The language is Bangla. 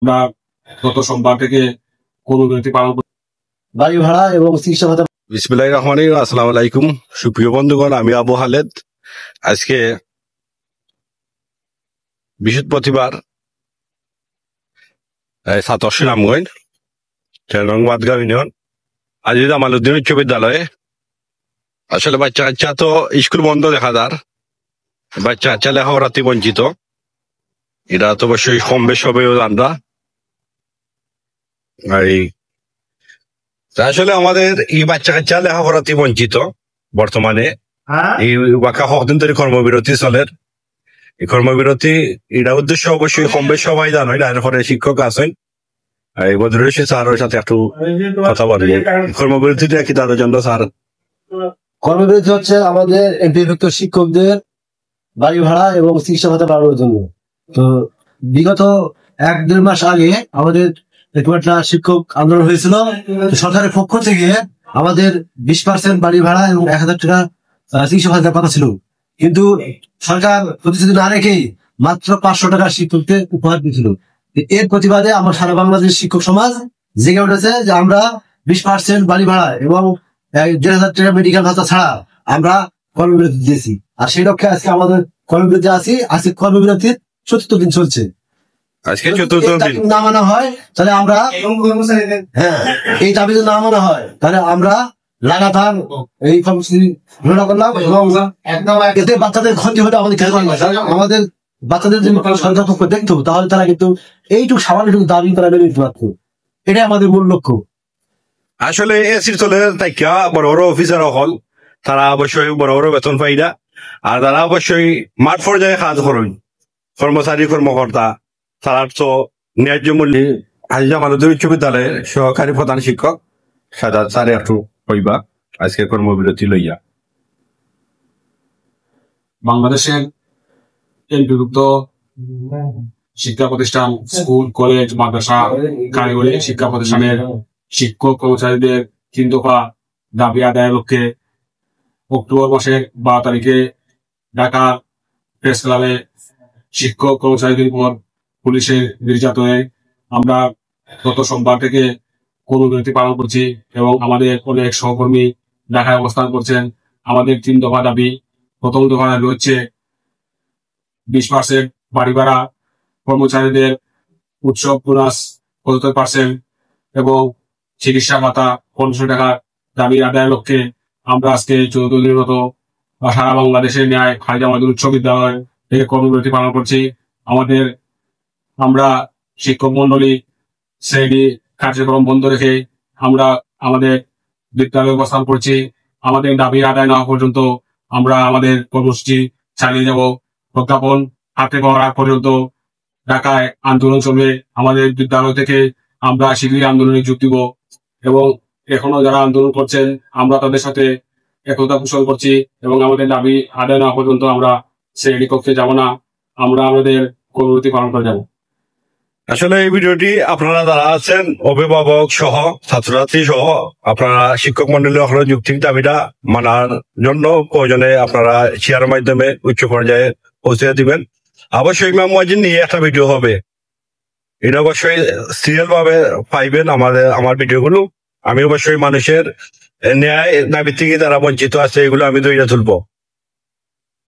আমরা গত সোমবার থেকে কর্মবিরতি পালন করছি। বাড়ি ভাড়া এবং চিকিৎসা ভাতা। বিসমিল্লাহির রহমানির রহিম। আসসালামু আলাইকুম সুপ্রিয় বন্ধুগণ, আমি আবু খালেদ। আজকে বৃহস্পতিবার 27 রামগঞ্জ 4 নং মাদগাঁও ইউনিয়ন আজিজ আমালউদ্দিন উচ্চ বিদ্যালয়ে আসলে বাচ্চা কাচ্চা তো স্কুল বন্ধ দেখা যার, বাচ্চা কাচ্চা লেখাপড়াতে বঞ্চিত। এটা তো অবশ্যই কম বেশ হবেও আমরা আসলে আমাদের এই বাচ্চা কাচ্চা লেখাপড়াতে বঞ্চিত। বর্তমানে এই বাঁকা কতদিন ধরে কর্মবিরতি চলে। এই কর্মবিরতি এটা উদ্দেশ্য অবশ্যই কম বেশ সবাই জানো। এরপরে শিক্ষক আছেন, এই বদরুল স্যারের সাথে একটু কথা বলবো। কর্মবিরতিটা কি তাদের জন্য স্যার? কর্মবিরতি হচ্ছে আমাদের এমপিভুক্ত শিক্ষকদের বাড়ি ভাড়া এবং চিকিৎসা ভাতা বাড়ানোর জন্য। তো বিগত 1-1.5 মাস আগে আমাদের একটা শিক্ষক আন্দোলন হয়েছিল। সরকারের পক্ষ থেকে আমাদের 20% বাড়ি ভাড়া এবং 1000 টাকা চিকিৎসা ভাতার কথা ছিল, কিন্তু সরকার প্রতিশ্রুতি না রেখেই মাত্র 500 টাকা শিক্ষকদের উপহার দিয়েছিল। এর প্রতিবাদে আমার সারা বাংলাদেশ শিক্ষক সমাজ জেগে উঠেছে যে আমরা 20% বাড়ি ভাড়া এবং 1500 টাকা মেডিকেল ভাতা ছাড়া আমরা কর্মবিরতি দিয়েছি। আর সেই লক্ষ্যে আজকে আমাদের কর্মবিরতি আছি। আজকে কর্মবিরতির 74 দিন চলছে। আজকে 74 দিন না মানা হয় তাহলে আমরা এই দাবি যদি না মানা হয় তাহলে আমরা লাগাতার এই কর্মসূচি ঘোষণা করলাম এবং এতে বাচ্চাদের ক্ষতি হলে আমাদের খেয়াল রাখবে। আমাদের বাচ্চাদের যদি সরকার পক্ষ দেখতো তাহলে তারা কিন্তু এইটুকু সামান্য দাবি তারা মেনে নিতে পারতো। এটাই আমাদের মূল লক্ষ্য। আসলে এসির চলে তাইকা বড় বড় অফিসার হল, তারা অবশ্যই বড় বড় বেতন পাইরা, আর তারা অবশ্যই মাঠ পর্যায়ে কাজ করেন। কর্মচারী কর্মকর্তা তারা তো ন্যায্য মূল্যে আজিজ আমালউদ্দিন উচ্চ বিদ্যালয়ের সহকারী প্রধান শিক্ষক সাদা স্যারে একটু কইবা আজকে কর্মবিরতি লইয়া। বাংলাদেশের এমপিভুক্ত শিক্ষা প্রতিষ্ঠান, স্কুল, কলেজ, মাদ্রাসা, কারিগরি শিক্ষা প্রতিষ্ঠানের শিক্ষক কর্মচারীদের 3 দফা দাবি আদায়ের লক্ষ্যে অক্টোবর মাসের 12 তারিখে ঢাকা প্রেস ক্লাবে শিক্ষক কর্মচারীদের উপর পুলিশের নির্যাতনে আমরা গত সোমবার থেকে কর্মবিরতি পালন করছি এবং আমাদের অনেক সহকর্মী ঢাকায় অবস্থান করছেন। আমাদের 3 দফা দাবি। প্রথম দফা দাবি হচ্ছে 20% বাড়ি ভাড়া, কর্মচারীদের উৎসব বোনাস 75% এবং চিকিৎসা ভাতা 500 টাকা দাবি আদায়ের লক্ষ্যে আমরা আজকে 14 দিনের মতো সারা বাংলাদেশের ন্যায় আজিজ আমালউদ্দিন উচ্চ বিদ্যালয় থেকে কর্মবিরতি পালন করছি। আমরা শিক্ষক মন্ডলী শ্রেণী কার্যক্রম বন্ধ রেখে আমরা আমাদের বিদ্যালয়ে অবস্থান করছি। আমাদের দাবি আদায় না হওয়া পর্যন্ত আমরা আমাদের কর্মসূচি চালিয়ে যাব। প্রজ্ঞাপন হাতে পাওয়ার আগ পর্যন্ত ঢাকায় আন্দোলন চলবে। আমাদের বিদ্যালয় থেকে আমরা শীঘ্রই আন্দোলনে যোগ দিব এবং এখনো যারা আন্দোলন করছেন আমরা তাদের সাথে একতা পোষণ করছি এবং আমাদের দাবি আদায় না হওয়া পর্যন্ত আমরা শ্রেণী কক্ষে যাব না। আমরা আমাদের কর্মবিরতি পালন করে যাব। আসলে এই ভিডিওটি আপনারা যারা আছেন অভিভাবক সহ ছাত্রছাত্রী সহ আপনারা শিক্ষক মন্ডলী যুক্তিক দাবিটা মানার জন্য প্রয়োজনে আপনারা শেয়ারের মাধ্যমে উচ্চ পর্যায়ে পৌঁছে দিবেন। অবশ্যই ইমাম মুয়াজ্জিন নিয়ে একটা ভিডিও হবে, এটা অবশ্যই সিরিয়াল ভাবে পাইবেন আমার ভিডিওগুলো। আমি অবশ্যই মানুষের ন্যায় দাবি থেকে যারা বঞ্চিত আছে এগুলো আমি ধরে তুলবো।